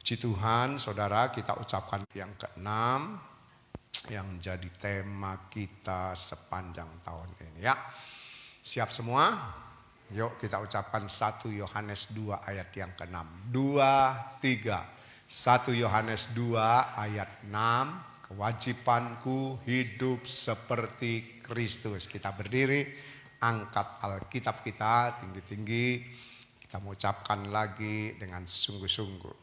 Puji Tuhan, saudara, kita ucapkan yang keenam yang jadi tema kita sepanjang tahun ini ya. Siap semua? Yuk kita ucapkan 1 Yohanes 2 ayat yang ke-6. 2, 3. 1 Yohanes 2 ayat 6. Kewajibanku hidup seperti Kristus. Kita berdiri, angkat Alkitab kita tinggi-tinggi. Kita mengucapkan lagi dengan sungguh-sungguh.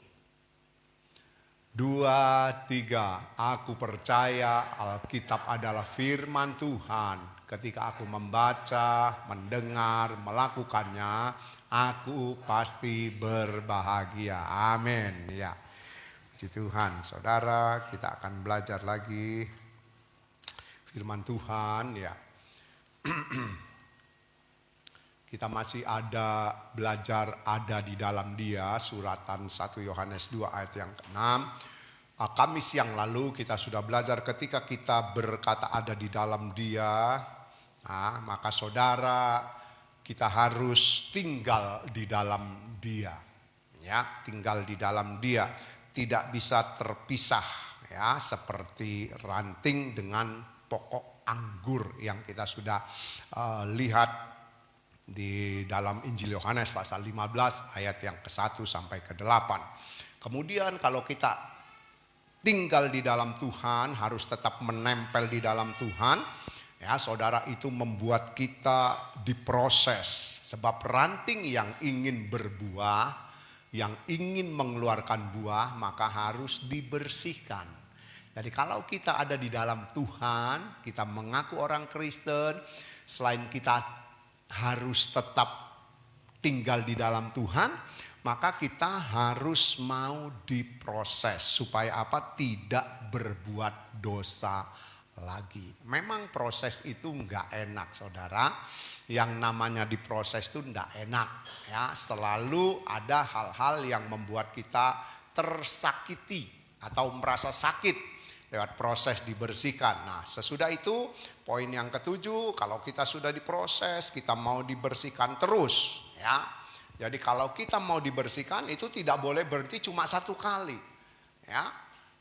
2, 3. Aku percaya Alkitab adalah firman Tuhan. Ketika aku membaca, mendengar, melakukannya, aku pasti berbahagia. Amin. Ya. Puji Tuhan, saudara, kita akan belajar lagi firman Tuhan ya. Kita masih belajar di dalam Dia, suratan 1 Yohanes 2 ayat yang ke-6. Kamis yang lalu kita sudah belajar ketika kita berkata ada di dalam Dia, maka saudara kita harus tinggal di dalam Dia. Ya, tinggal di dalam Dia, tidak bisa terpisah ya, seperti ranting dengan pokok anggur yang kita sudah lihat di dalam Injil Yohanes pasal 15 ayat yang ke-1 sampai ke-8. Kemudian kalau kita tinggal di dalam Tuhan, harus tetap menempel di dalam Tuhan. Ya, saudara, itu membuat kita diproses. Sebab ranting yang ingin berbuah, yang ingin mengeluarkan buah, maka harus dibersihkan. Jadi kalau kita ada di dalam Tuhan, kita mengaku orang Kristen, selain kita harus tetap tinggal di dalam Tuhan, maka kita harus mau diproses supaya apa? Tidak berbuat dosa lagi. Memang proses itu enggak enak, saudara. Yang namanya diproses itu enggak enak ya. Selalu ada hal-hal yang membuat kita tersakiti atau merasa sakit lewat proses dibersihkan. Nah, sesudah itu poin yang ke-7, kalau kita sudah diproses, kita mau dibersihkan terus ya. Jadi kalau kita mau dibersihkan itu tidak boleh berhenti cuma satu kali ya.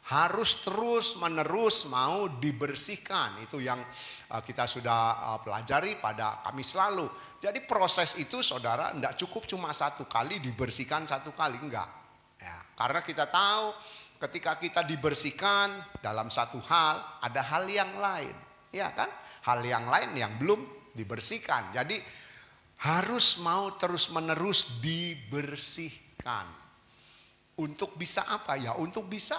Harus terus menerus mau dibersihkan. Itu yang kita sudah pelajari pada Kamis lalu. Jadi proses itu, saudara, tidak cukup cuma satu kali dibersihkan satu kali, enggak ya. Karena kita tahu ketika kita dibersihkan dalam satu hal, ada hal yang lain, ya kan? Hal yang lain yang belum dibersihkan. Jadi harus mau terus-menerus dibersihkan. Untuk bisa apa ya? Untuk bisa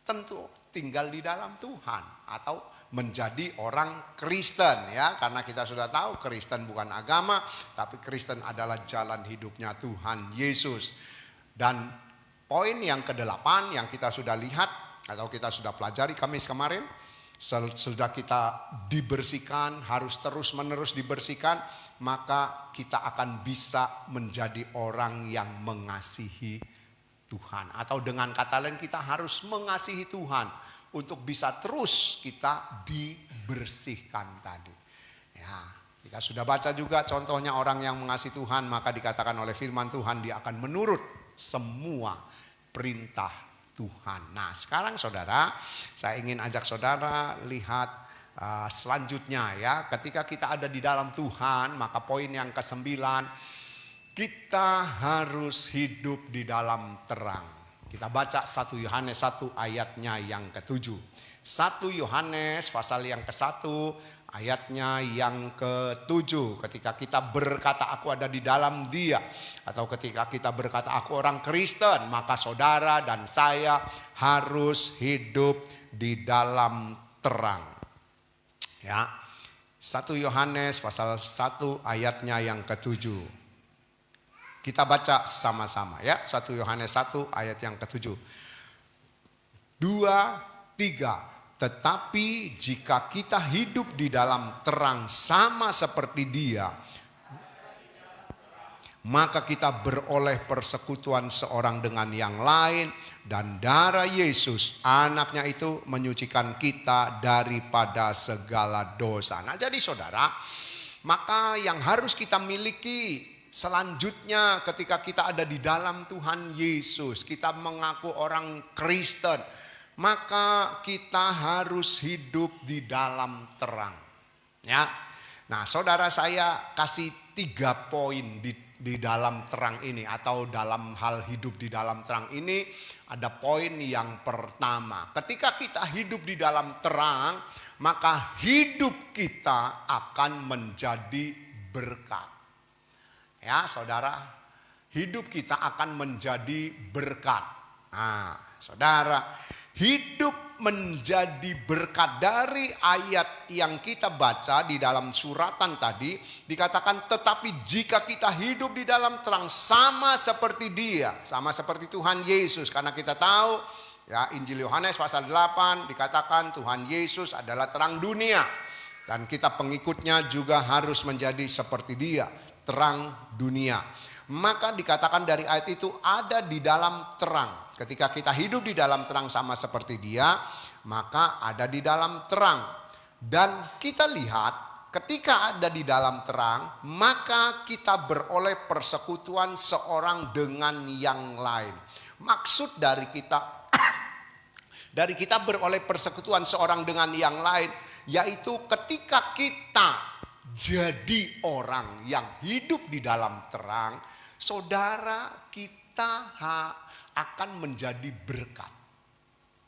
tentu tinggal di dalam Tuhan atau menjadi orang Kristen ya. Karena kita sudah tahu Kristen bukan agama, tapi Kristen adalah jalan hidupnya Tuhan Yesus. Dan poin yang ke-8 yang kita sudah lihat atau kita sudah pelajari Kamis kemarin, sudah kita dibersihkan, harus terus-menerus dibersihkan, maka kita akan bisa menjadi orang yang mengasihi Tuhan. Atau dengan kata lain, kita harus mengasihi Tuhan untuk bisa terus kita dibersihkan tadi. Ya, kita sudah baca juga contohnya orang yang mengasihi Tuhan, maka dikatakan oleh firman Tuhan dia akan menurut semua perintah Tuhan. Nah, sekarang saudara, saya ingin ajak saudara lihat selanjutnya ya. Ketika kita ada di dalam Tuhan, maka poin yang ke-9, kita harus hidup di dalam terang. Kita baca 1 Yohanes 1 ayatnya yang ke-7. 1 Yohanes pasal yang ke-1 ayatnya yang ke-7. Ketika kita berkata aku ada di dalam Dia, atau ketika kita berkata aku orang Kristen, maka saudara dan saya harus hidup di dalam terang. Ya. 1 Yohanes pasal 1 ayatnya yang ke-7. Kita baca sama-sama ya. 1 Yohanes 1 ayat yang ke-7. 2, 3. Tetapi jika kita hidup di dalam terang sama seperti Dia, maka kita beroleh persekutuan seorang dengan yang lain, dan darah Yesus anaknya itu menyucikan kita daripada segala dosa. Nah, jadi saudara, maka yang harus kita miliki selanjutnya ketika kita ada di dalam Tuhan Yesus, kita mengaku orang Kristen, maka kita harus hidup di dalam terang. Ya. Nah, saudara, saya kasih 3 poin di dalam terang ini, atau dalam hal hidup di dalam terang ini. Ada poin yang pertama, ketika kita hidup di dalam terang, maka hidup kita akan menjadi berkat. Ya, saudara, hidup kita akan menjadi berkat. Nah, saudara, hidup menjadi berkat. Dari ayat yang kita baca di dalam suratan tadi dikatakan, tetapi jika kita hidup di dalam terang sama seperti Dia, sama seperti Tuhan Yesus. Karena kita tahu ya, Injil Yohanes pasal 8 dikatakan Tuhan Yesus adalah terang dunia, dan kita pengikutnya juga harus menjadi seperti Dia, terang dunia. Maka dikatakan dari ayat itu ada di dalam terang. Ketika kita hidup di dalam terang sama seperti Dia, maka ada di dalam terang. Dan kita lihat ketika ada di dalam terang, maka kita beroleh persekutuan seorang dengan yang lain. Maksud dari kita beroleh persekutuan seorang dengan yang lain, yaitu ketika kita jadi orang yang hidup di dalam terang, saudara, kita akan menjadi berkat.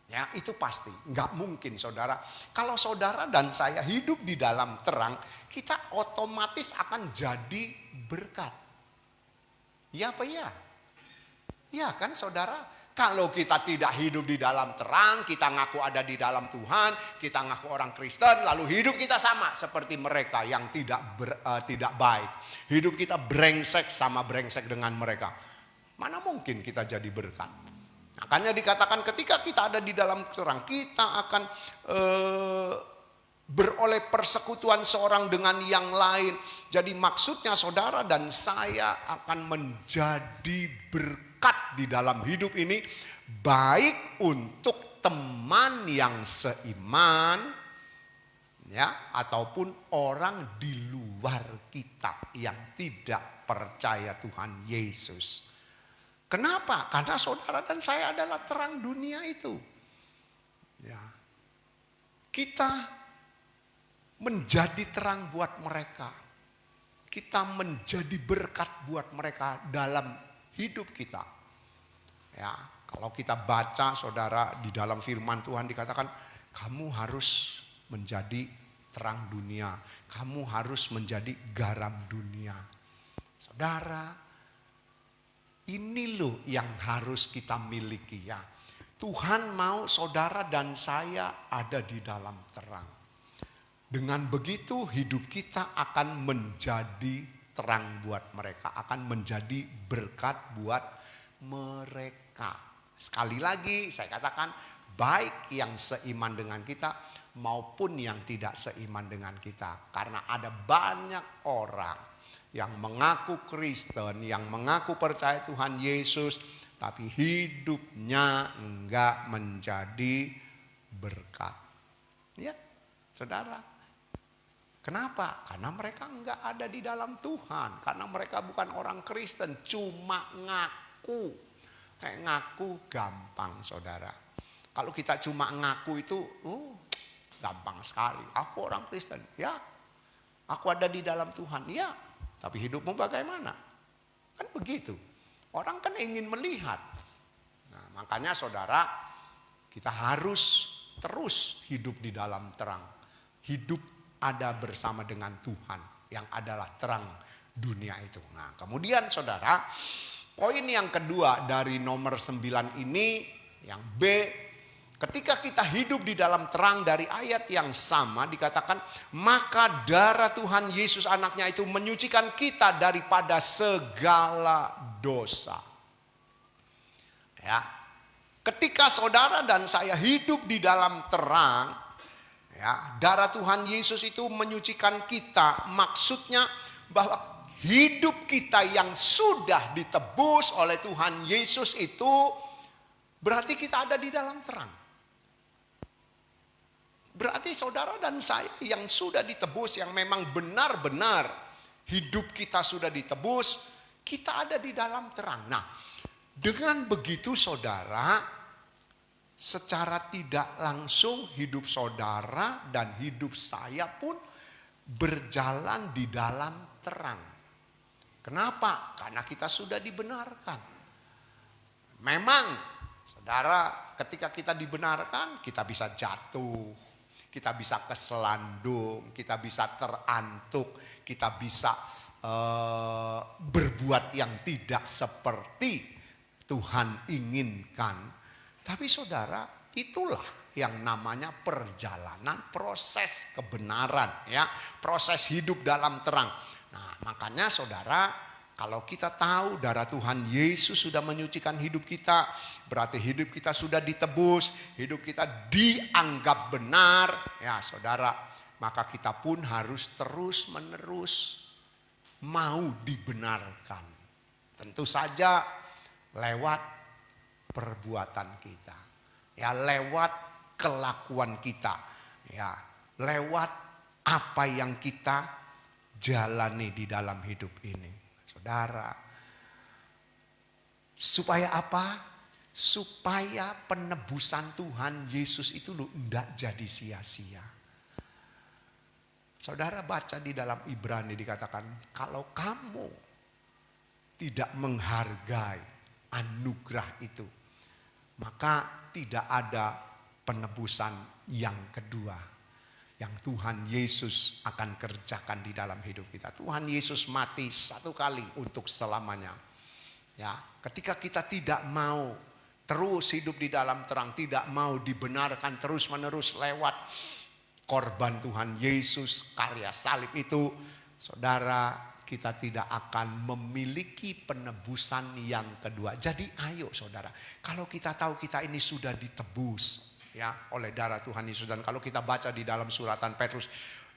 Ya, itu pasti. Nggak mungkin, saudara. Kalau saudara dan saya hidup di dalam terang, kita otomatis akan jadi berkat. Ya apa ya? Ya kan, saudara? Kalau kita tidak hidup di dalam terang, kita ngaku ada di dalam Tuhan, kita ngaku orang Kristen, lalu hidup kita sama seperti mereka yang tidak baik. Hidup kita brengsek sama brengsek dengan mereka. Mana mungkin kita jadi berkat? Makanya dikatakan ketika kita ada di dalam terang, kita akan beroleh persekutuan seorang dengan yang lain. Jadi maksudnya saudara dan saya akan menjadi berkat di dalam hidup ini, baik untuk teman yang seiman, ya, ataupun orang di luar kita yang tidak percaya Tuhan Yesus. Kenapa? Karena saudara dan saya adalah terang dunia itu. Ya. Kita menjadi terang buat mereka. Kita menjadi berkat buat mereka dalam hidup kita. Ya, kalau kita baca, saudara, di dalam firman Tuhan dikatakan, kamu harus menjadi terang dunia. Kamu harus menjadi garam dunia. Saudara, ini loh yang harus kita miliki ya. Tuhan mau saudara dan saya ada di dalam terang. Dengan begitu hidup kita akan menjadi terang buat mereka, akan menjadi berkat buat mereka. Sekali lagi saya katakan, baik yang seiman dengan kita maupun yang tidak seiman dengan kita. Karena ada banyak orang yang mengaku Kristen, yang mengaku percaya Tuhan Yesus, tapi hidupnya enggak menjadi berkat. Ya, saudara. Kenapa? Karena mereka enggak ada di dalam Tuhan. Karena mereka bukan orang Kristen, cuma ngaku. Ngaku gampang, saudara. Kalau kita cuma ngaku itu, gampang sekali. Aku orang Kristen, ya. Aku ada di dalam Tuhan, ya. Tapi hidupmu bagaimana? Kan begitu. Orang kan ingin melihat. Nah, makanya saudara, kita harus terus hidup di dalam terang. Hidup ada bersama dengan Tuhan yang adalah terang dunia itu. Nah, kemudian saudara, poin yang kedua dari nomor 9 ini, yang B, ketika kita hidup di dalam terang, dari ayat yang sama dikatakan, maka darah Tuhan Yesus anaknya itu menyucikan kita daripada segala dosa. Ya, ketika saudara dan saya hidup di dalam terang, ya, darah Tuhan Yesus itu menyucikan kita. Maksudnya bahwa hidup kita yang sudah ditebus oleh Tuhan Yesus itu berarti kita ada di dalam terang. Berarti saudara dan saya yang sudah ditebus, yang memang benar-benar hidup kita sudah ditebus, kita ada di dalam terang. Nah, dengan begitu saudara, secara tidak langsung hidup saudara dan hidup saya pun berjalan di dalam terang. Kenapa? Karena kita sudah dibenarkan. Memang saudara, ketika kita dibenarkan, kita bisa jatuh, kita bisa keselandung, kita bisa terantuk, kita bisa berbuat yang tidak seperti Tuhan inginkan. Tapi saudara, itulah yang namanya perjalanan proses kebenaran, ya, proses hidup dalam terang. Nah, makanya saudara, kalau kita tahu darah Tuhan Yesus sudah menyucikan hidup kita, berarti hidup kita sudah ditebus, hidup kita dianggap benar, ya saudara, maka kita pun harus terus-menerus mau dibenarkan. Tentu saja lewat perbuatan kita, ya, lewat kelakuan kita, ya, lewat apa yang kita jalani di dalam hidup ini. Saudara, supaya apa? Supaya penebusan Tuhan Yesus itu tidak jadi sia-sia. Saudara baca di dalam Ibrani dikatakan, kalau kamu tidak menghargai anugerah itu, maka tidak ada penebusan yang kedua yang Tuhan Yesus akan kerjakan di dalam hidup kita. Tuhan Yesus mati satu kali untuk selamanya. Ya, ketika kita tidak mau terus hidup di dalam terang, tidak mau dibenarkan terus-menerus lewat korban Tuhan Yesus, karya salib itu, saudara, kita tidak akan memiliki penebusan yang kedua. Jadi ayo saudara, kalau kita tahu kita ini sudah ditebus, ya, oleh darah Tuhan Yesus, dan kalau kita baca di dalam suratan Petrus,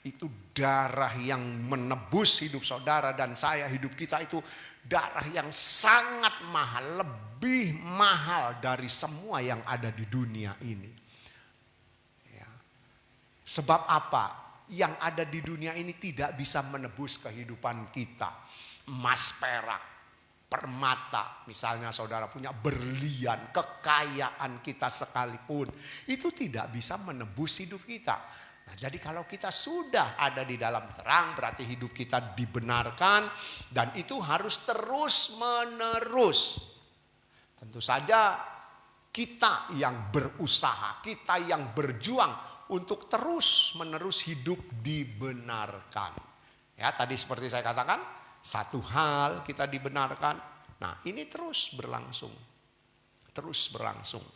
itu darah yang menebus hidup saudara dan saya, hidup kita itu darah yang sangat mahal, lebih mahal dari semua yang ada di dunia ini. Sebab apa? Yang ada di dunia ini tidak bisa menebus kehidupan kita. Emas, perak, permata, misalnya saudara punya berlian, kekayaan kita sekalipun, itu tidak bisa menebus hidup kita. Nah, jadi kalau kita sudah ada di dalam terang, berarti hidup kita dibenarkan, dan itu harus terus menerus. Tentu saja kita yang berusaha, kita yang berjuang untuk terus menerus hidup dibenarkan. Ya, tadi seperti saya katakan, satu hal kita dibenarkan. Nah, ini terus berlangsung. Terus berlangsung.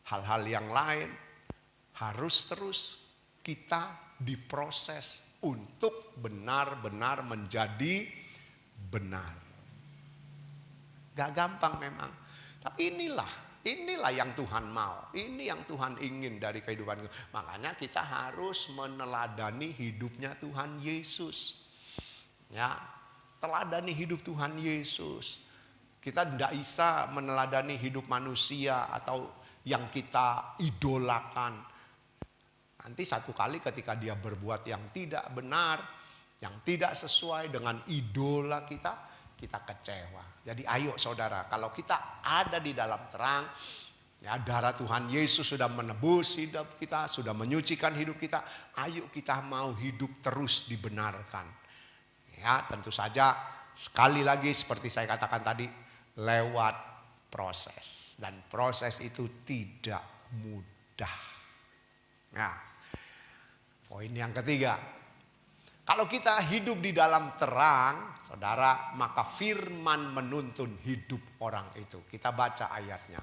Hal-hal yang lain harus terus kita diproses untuk benar-benar menjadi benar. Gak gampang memang. Tapi inilah yang Tuhan mau. Ini yang Tuhan ingin dari kehidupan kita. Makanya kita harus meneladani hidupnya Tuhan Yesus. Ya, teladani hidup Tuhan Yesus. Kita tidak bisa meneladani hidup manusia atau yang kita idolakan. Nanti satu kali ketika dia berbuat yang tidak benar, yang tidak sesuai dengan idola kita kecewa. Jadi ayo saudara, kalau kita ada di dalam terang, ya, darah Tuhan Yesus sudah menebus hidup kita, sudah menyucikan hidup kita. Ayo kita mau hidup terus dibenarkan. Ya, tentu saja sekali lagi seperti saya katakan tadi, lewat proses, dan proses itu tidak mudah. Nah, poin yang ketiga, kalau kita hidup di dalam terang, saudara, maka firman menuntun hidup orang itu. Kita baca ayatnya.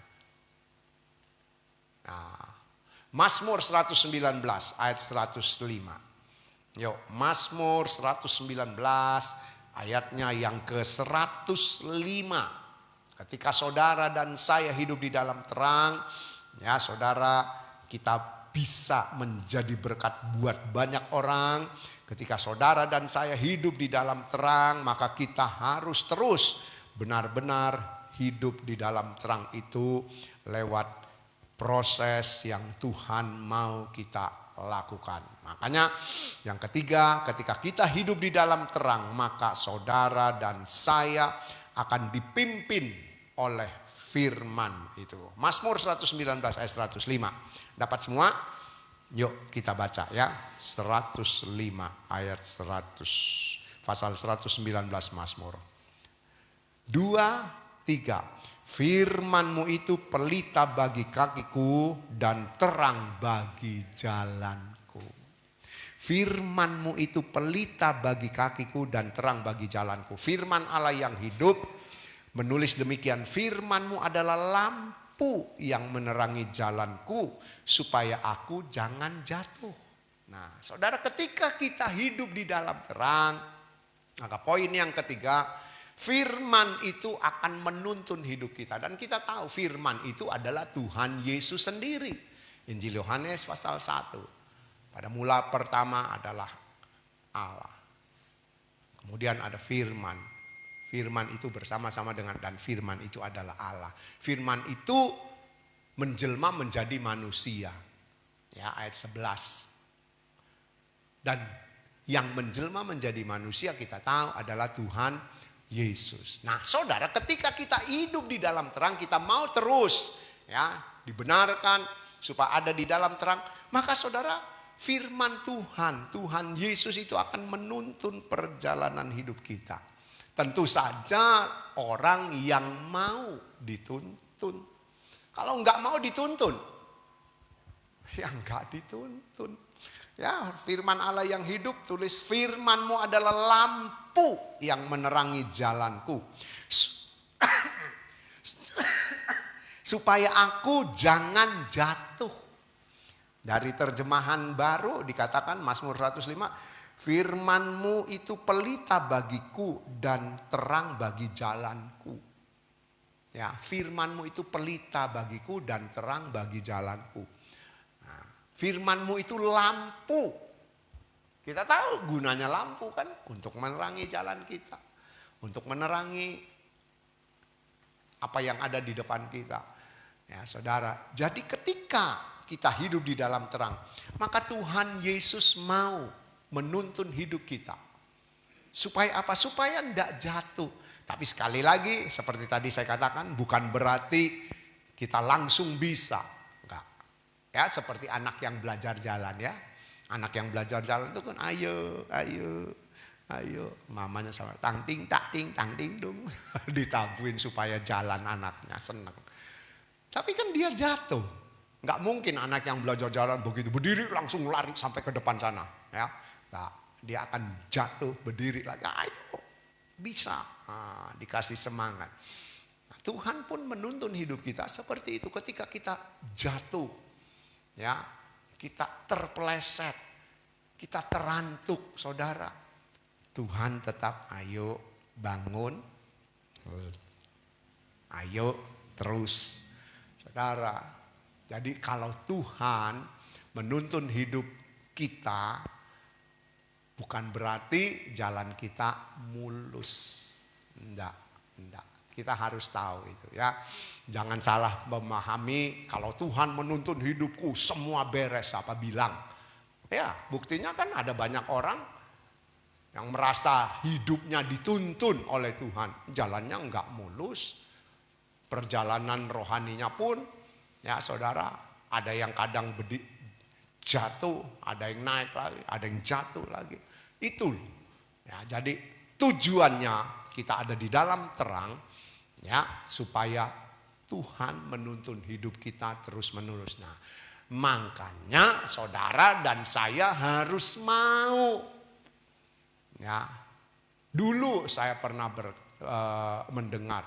Nah, Mazmur 119 ayat 105. Yuk, Mazmur 119 ayatnya yang ke-105. Ketika saudara dan saya hidup di dalam terang, ya saudara, kita bisa menjadi berkat buat banyak orang. Ketika saudara dan saya hidup di dalam terang, maka kita harus terus benar-benar hidup di dalam terang itu lewat proses yang Tuhan mau kita lakukan. Makanya yang ketiga, ketika kita hidup di dalam terang, maka saudara dan saya akan dipimpin oleh firman itu. Mazmur 119 ayat 105. Dapat semua? Yuk kita baca ya. 105 ayat 100. Pasal 119 Mazmur. 2, 3. Firman-Mu itu pelita bagi kakiku dan terang bagi jalanku. Firman-Mu itu pelita bagi kakiku dan terang bagi jalanku. Firman Allah yang hidup menulis demikian, firman-Mu adalah lampu yang menerangi jalanku supaya aku jangan jatuh. Nah, saudara, ketika kita hidup di dalam terang, maka poin yang ketiga, firman itu akan menuntun hidup kita. Dan kita tahu firman itu adalah Tuhan Yesus sendiri. Injil Yohanes pasal 1. Pada mula pertama adalah Allah. Kemudian ada firman. Firman itu bersama-sama dengan, dan firman itu adalah Allah. Firman itu menjelma menjadi manusia. Ya, ayat 11. Dan yang menjelma menjadi manusia kita tahu adalah Tuhan Yesus. Nah, saudara, ketika kita hidup di dalam terang, kita mau terus ya dibenarkan supaya ada di dalam terang, maka saudara, firman Tuhan Yesus itu akan menuntun perjalanan hidup kita. Tentu saja orang yang mau dituntun. Kalau enggak mau dituntun, ya enggak dituntun. Ya, firman Allah yang hidup, tulis firman-Mu adalah lampu yang menerangi jalanku. Supaya aku jangan jatuh. Dari terjemahan baru dikatakan Mazmur 105. Firman-Mu itu pelita bagiku dan terang bagi jalanku. Ya, firman-Mu itu pelita bagiku dan terang bagi jalanku. Nah, firman-Mu itu lampu. Kita tahu gunanya lampu kan untuk menerangi jalan kita. Untuk menerangi apa yang ada di depan kita. Ya, saudara, jadi ketika kita hidup di dalam terang, maka Tuhan Yesus mau menuntun hidup kita. Supaya apa? Supaya tidak jatuh. Tapi sekali lagi seperti tadi saya katakan, bukan berarti kita langsung bisa. Enggak. Ya, seperti anak yang belajar jalan ya. Anak yang belajar jalan itu kan ayo. Mamanya sama tang ting tak ting tang ting dung. Ditabuin supaya jalan anaknya senang. Tapi kan dia jatuh. Enggak mungkin anak yang belajar jalan begitu berdiri langsung lari sampai ke depan sana. Ya. Nah, dia akan jatuh berdiri lagi. Ayo, bisa. Nah, dikasih semangat. Nah, Tuhan pun menuntun hidup kita seperti itu. Ketika kita jatuh, ya, kita terpeleset, kita terantuk, saudara. Tuhan tetap ayo bangun, ayo terus, saudara. Jadi kalau Tuhan menuntun hidup kita, bukan berarti jalan kita mulus. Enggak. Kita harus tahu itu ya. Jangan salah memahami kalau Tuhan menuntun hidupku semua beres apa bilang. Ya, buktinya kan ada banyak orang yang merasa hidupnya dituntun oleh Tuhan. Jalannya enggak mulus. Perjalanan rohaninya pun ya saudara, ada yang kadang jatuh, ada yang naik lagi, ada yang jatuh lagi. Itu ya, jadi tujuannya kita ada di dalam terang ya, supaya Tuhan menuntun hidup kita terus menerus. Nah, makanya saudara dan saya harus mau. Ya, dulu saya pernah mendengar,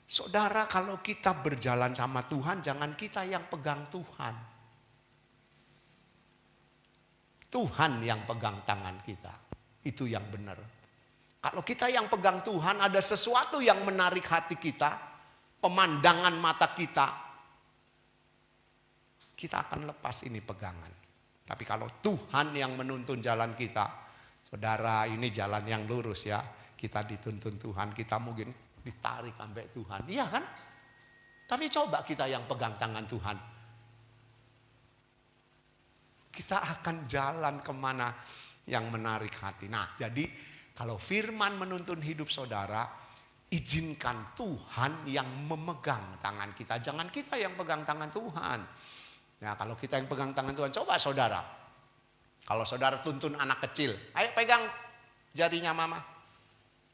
saudara, kalau kita berjalan sama Tuhan, jangan kita yang pegang Tuhan. Tuhan yang pegang tangan kita. Itu yang benar. Kalau kita yang pegang Tuhan, ada sesuatu yang menarik hati kita, pemandangan mata kita, kita akan lepas ini pegangan. Tapi kalau Tuhan yang menuntun jalan kita, saudara, ini jalan yang lurus ya. Kita dituntun Tuhan, kita mungkin ditarik sampai Tuhan. Iya kan? Tapi coba kita yang pegang tangan Tuhan. Kita akan jalan kemana yang menarik hati. Nah, jadi kalau firman menuntun hidup saudara, izinkan Tuhan yang memegang tangan kita. Jangan kita yang pegang tangan Tuhan. Ya, kalau kita yang pegang tangan Tuhan, coba saudara. Kalau saudara tuntun anak kecil, ayo pegang jarinya mama.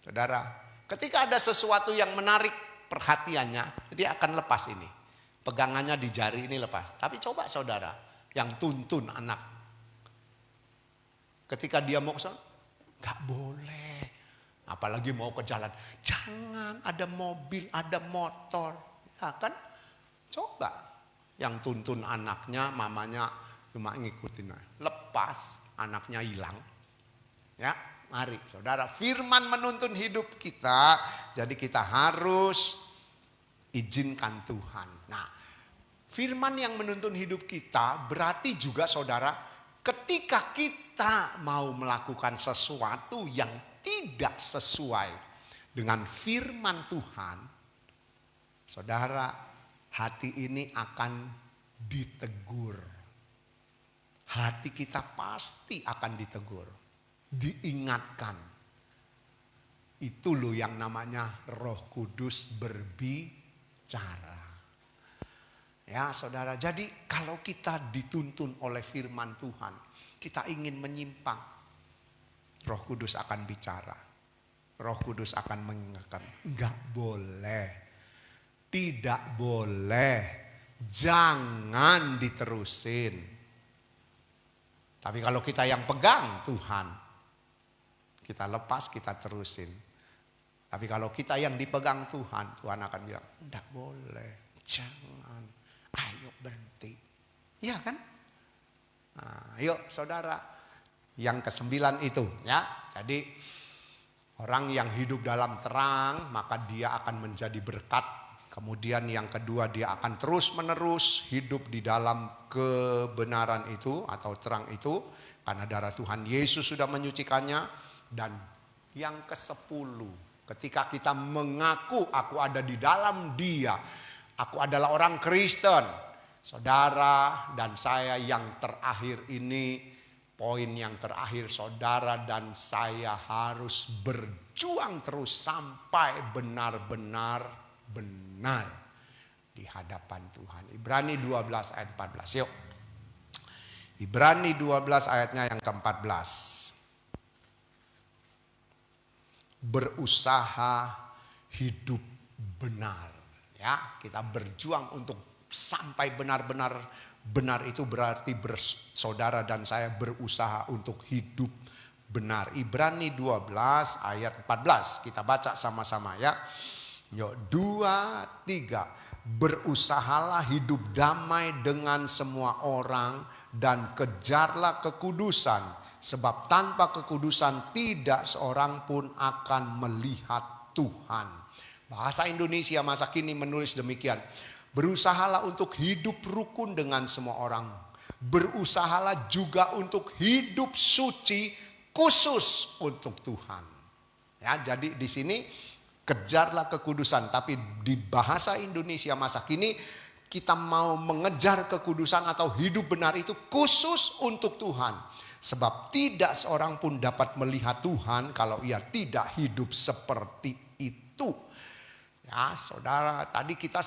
Saudara, ketika ada sesuatu yang menarik perhatiannya, dia akan lepas ini. Pegangannya di jari ini lepas. Tapi coba saudara yang tuntun anak. Ketika dia mau ke sana, gak boleh. Apalagi mau ke jalan. Jangan, ada mobil, ada motor. Ya kan? Coba yang tuntun anaknya, mamanya cuma ngikutin. Lepas, anaknya hilang. Ya, mari saudara. Firman menuntun hidup kita. Jadi kita harus izinkan Tuhan. Nah, firman yang menuntun hidup kita berarti juga saudara, ketika kita mau melakukan sesuatu yang tidak sesuai dengan firman Tuhan, saudara, hati ini akan ditegur. Hati kita pasti akan ditegur, diingatkan. Itu loh yang namanya Roh Kudus berbicara. Ya saudara, jadi kalau kita dituntun oleh firman Tuhan, kita ingin menyimpang, Roh Kudus akan bicara. Roh Kudus akan mengingatkan. Enggak boleh. Tidak boleh. Jangan diterusin. Tapi kalau kita yang pegang Tuhan, kita lepas, kita terusin. Tapi kalau kita yang dipegang Tuhan, Tuhan akan bilang, enggak boleh. Jangan. Ayo berhenti. Iya kan? Nah, yuk saudara. Yang ke-9 itu ya. Jadi orang yang hidup dalam terang maka dia akan menjadi berkat. Kemudian yang kedua, dia akan terus menerus hidup di dalam kebenaran itu atau terang itu. Karena darah Tuhan Yesus sudah menyucikannya. Dan yang ke-10, ketika kita mengaku aku ada di dalam dia. Aku adalah orang Kristen. Saudara dan saya yang terakhir ini, poin yang terakhir, saudara dan saya harus berjuang terus sampai benar-benar benar di hadapan Tuhan. Ibrani 12 ayat 14. Yuk. Ibrani 12 ayatnya yang ke-14. Berusaha hidup benar. Ya, kita berjuang untuk sampai benar-benar benar. Itu berarti saudara dan saya berusaha untuk hidup benar. Ibrani 12 ayat 14. Kita baca sama-sama ya. Yuk, 2, 3. Berusahalah hidup damai dengan semua orang dan kejarlah kekudusan. Sebab tanpa kekudusan tidak seorang pun akan melihat Tuhan. Bahasa Indonesia masa kini menulis demikian. Berusahalah untuk hidup rukun dengan semua orang. Berusahalah juga untuk hidup suci khusus untuk Tuhan. Ya, jadi di sini kejarlah kekudusan. Tapi di bahasa Indonesia masa kini kita mau mengejar kekudusan atau hidup benar itu khusus untuk Tuhan. Sebab tidak seorang pun dapat melihat Tuhan kalau ia tidak hidup seperti itu. Ya saudara, tadi kita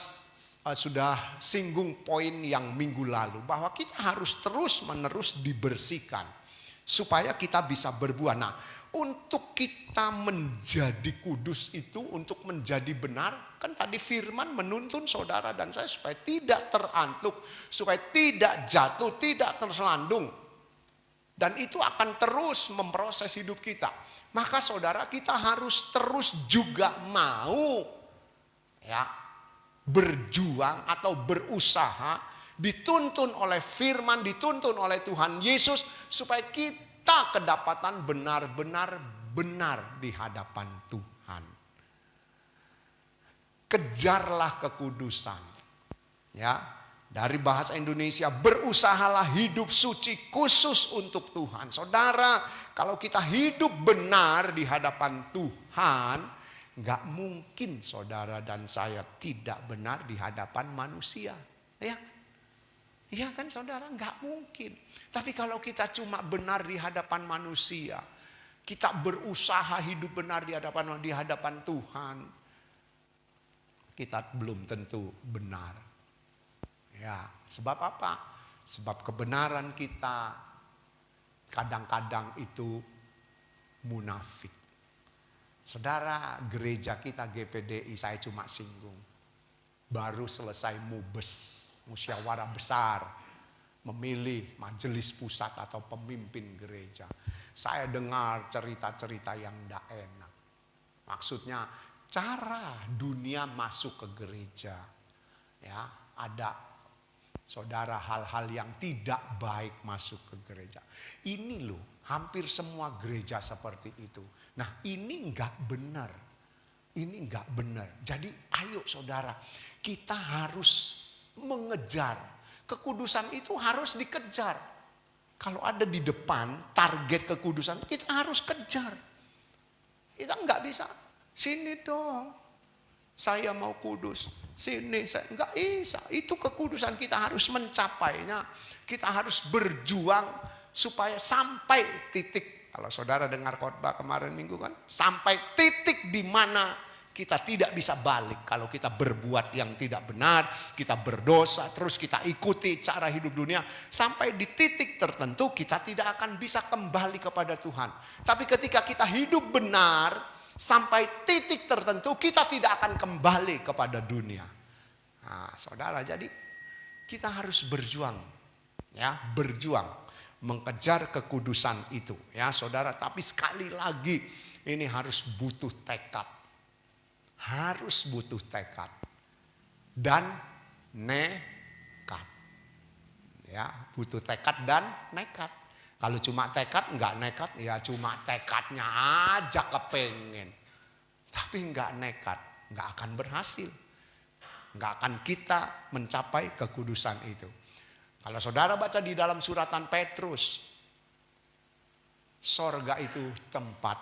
sudah singgung poin yang minggu lalu bahwa kita harus terus menerus dibersihkan supaya kita bisa berbuah. Nah, untuk kita menjadi kudus itu, untuk menjadi benar, kan tadi firman menuntun saudara dan saya supaya tidak terantuk, supaya tidak jatuh, tidak terselandung. Dan itu akan terus memproses hidup kita. Maka saudara, kita harus terus juga mau ya berjuang atau berusaha, dituntun oleh firman, dituntun oleh Tuhan Yesus supaya kita kedapatan benar-benar benar di hadapan Tuhan. Kejarlah kekudusan. Ya, dari bahasa Indonesia, berusahalah hidup suci khusus untuk Tuhan. Saudara, kalau kita hidup benar di hadapan Tuhan, gak mungkin saudara dan saya tidak benar di hadapan manusia. Ya, iya kan saudara, gak mungkin. Tapi kalau kita cuma benar di hadapan manusia, kita berusaha hidup benar di hadapan Tuhan, kita belum tentu benar. Ya, sebab apa? Sebab kebenaran kita kadang-kadang itu munafik. Saudara, gereja kita GPDI, saya cuma singgung, baru selesai mubes, musyawarah besar, memilih majelis pusat atau pemimpin gereja. Saya dengar cerita-cerita yang tidak enak. Maksudnya cara dunia masuk ke gereja. Ya, ada saudara hal-hal yang tidak baik masuk ke gereja. Ini loh, hampir semua gereja seperti itu. Nah, ini enggak benar. Ini enggak benar. Jadi ayo saudara, kita harus mengejar. Kekudusan itu harus dikejar. Kalau ada di depan target kekudusan, kita harus kejar. Kita enggak bisa, sini dong, saya mau kudus. Sini, saya enggak bisa. Itu kekudusan, kita harus mencapainya. Kita harus berjuang supaya sampai titik. Kalau saudara dengar khotbah kemarin minggu kan, sampai titik di mana kita tidak bisa balik. Kalau kita berbuat yang tidak benar, kita berdosa, terus kita ikuti cara hidup dunia, sampai di titik tertentu kita tidak akan bisa kembali kepada Tuhan. Tapi ketika kita hidup benar, sampai titik tertentu kita tidak akan kembali kepada dunia. Nah, saudara, jadi kita harus berjuang, ya, berjuang mengejar kekudusan itu, ya saudara. Tapi sekali lagi ini harus butuh tekad, harus butuh tekad dan nekat, ya, butuh tekad dan nekat. Kalau cuma tekad enggak nekat, ya cuma tekadnya aja kepengen, tapi enggak nekat, enggak akan berhasil, enggak akan kita mencapai kekudusan itu. Kalau saudara baca di dalam suratan Petrus, sorga itu tempat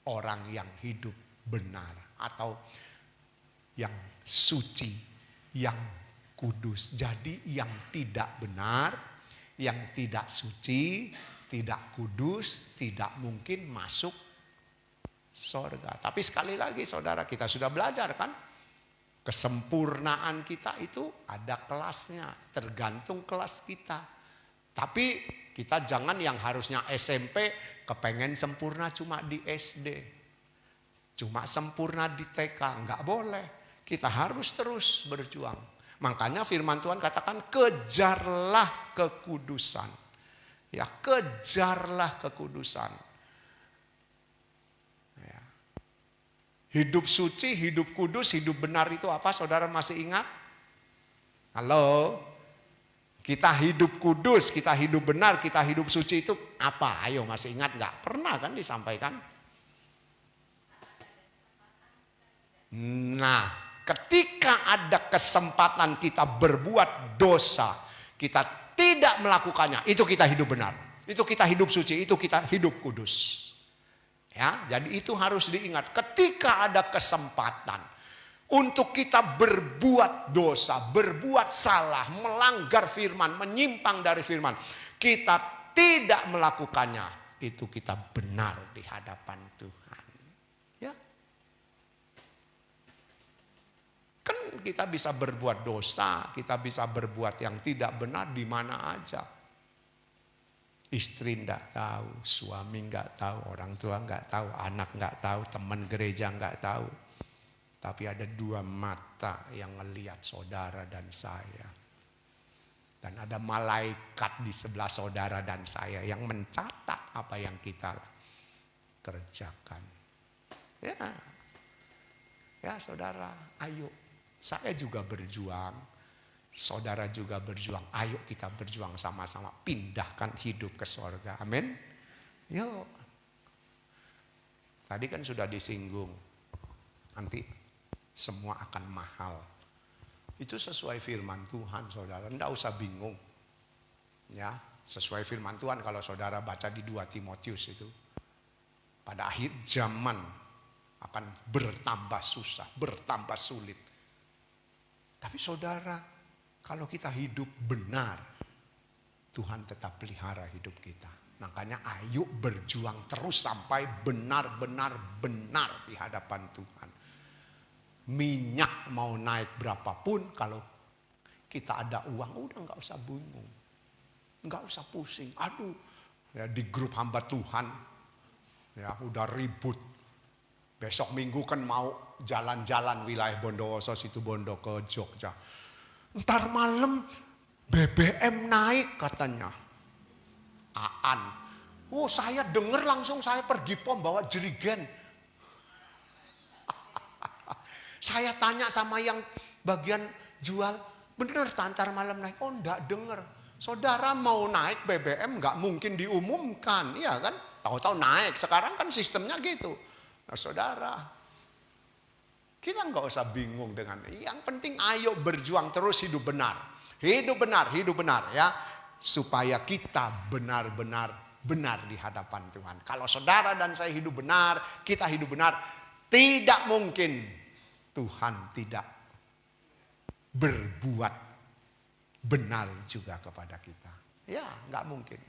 orang yang hidup benar atau yang suci, yang kudus. Jadi yang tidak benar, yang tidak suci, tidak kudus, tidak mungkin masuk sorga. Tapi sekali lagi saudara, kita sudah belajar kan? Kesempurnaan kita itu ada kelasnya, tergantung kelas kita. Tapi kita jangan yang harusnya SMP kepengen sempurna cuma di SD. Cuma sempurna di TK, enggak boleh. Kita harus terus berjuang. Makanya firman Tuhan katakan kejarlah kekudusan. Ya, kejarlah kekudusan. Hidup suci, hidup kudus, hidup benar itu apa? Saudara masih ingat? Halo? Kita hidup kudus, kita hidup benar, kita hidup suci itu apa? Ayo, masih ingat gak? Pernah kan disampaikan? Nah, ketika ada kesempatan kita berbuat dosa, kita tidak melakukannya, itu kita hidup benar. Itu kita hidup suci, itu kita hidup kudus. Ya, jadi itu harus diingat. Ketika ada kesempatan untuk kita berbuat dosa, berbuat salah, melanggar firman, menyimpang dari firman, kita tidak melakukannya, itu kita benar di hadapan Tuhan. Ya, kan kita bisa berbuat dosa, kita bisa berbuat yang tidak benar di mana aja. Istri enggak tahu, suami enggak tahu, orang tua enggak tahu, anak enggak tahu, teman gereja enggak tahu. Tapi ada dua mata yang melihat saudara dan saya. Dan ada malaikat di sebelah saudara dan saya yang mencatat apa yang kita kerjakan. Ya saudara, ayo. Saya juga berjuang. Saudara juga berjuang. Ayo kita berjuang sama-sama. Pindahkan hidup ke sorga. Amin. Yuk. Tadi kan sudah disinggung. Nanti semua akan mahal. Itu sesuai firman Tuhan saudara. Tidak usah bingung. Ya, sesuai firman Tuhan kalau saudara baca di 2 Timotius itu. Pada akhir zaman akan bertambah susah, bertambah sulit. Tapi saudara, kalau kita hidup benar, Tuhan tetap pelihara hidup kita. Makanya ayo berjuang terus sampai benar-benar benar di hadapan Tuhan. Minyak mau naik berapapun, kalau kita ada uang, udah nggak usah bingung. Nggak usah pusing. Aduh, ya di grup hamba Tuhan, ya udah ribut. Besok minggu kan mau jalan-jalan wilayah Bondowoso, Situbondo ke Jogja. Ntar malam BBM naik katanya. Aan. Oh, saya dengar langsung, saya pergi pom bawa jerigen. Saya tanya sama yang bagian jual, bener antar malam naik? Oh, enggak denger. Saudara mau naik BBM nggak mungkin diumumkan, ya kan? Tahu-tahu naik. Sekarang kan sistemnya gitu. Nah, saudara, kita nggak usah bingung dengan. Yang penting ayo berjuang terus, hidup benar, hidup benar ya, supaya kita benar-benar benar di hadapan Tuhan. Kalau saudara dan saya hidup benar, kita hidup benar, tidak mungkin Tuhan tidak berbuat benar juga kepada kita. Ya, nggak mungkin.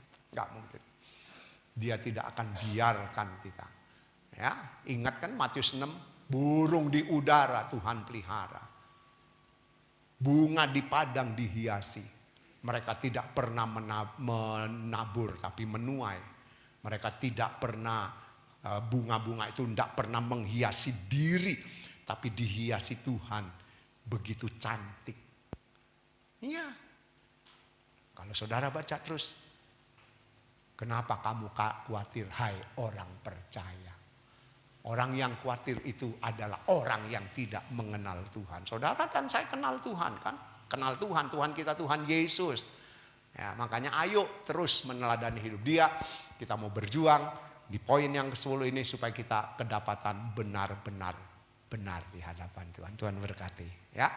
Dia tidak akan biarkan kita. Ya, ingat kan Matius 6, burung di udara Tuhan pelihara. Bunga di padang dihiasi. Mereka tidak pernah menabur tapi menuai. Mereka tidak pernah, bunga-bunga itu tidak pernah menghiasi diri, tapi dihiasi Tuhan, begitu cantik. Iya. Kalau saudara baca terus, kenapa kamu khawatir hai orang percaya? Orang yang khawatir itu adalah orang yang tidak mengenal Tuhan. Saudara dan saya kenal Tuhan kan? Kenal Tuhan, Tuhan kita Tuhan Yesus. Ya, makanya ayo terus meneladani hidup Dia. Kita mau berjuang di poin yang ke-10 ini supaya kita kedapatan benar-benar benar di hadapan Tuhan. Tuhan berkati ya.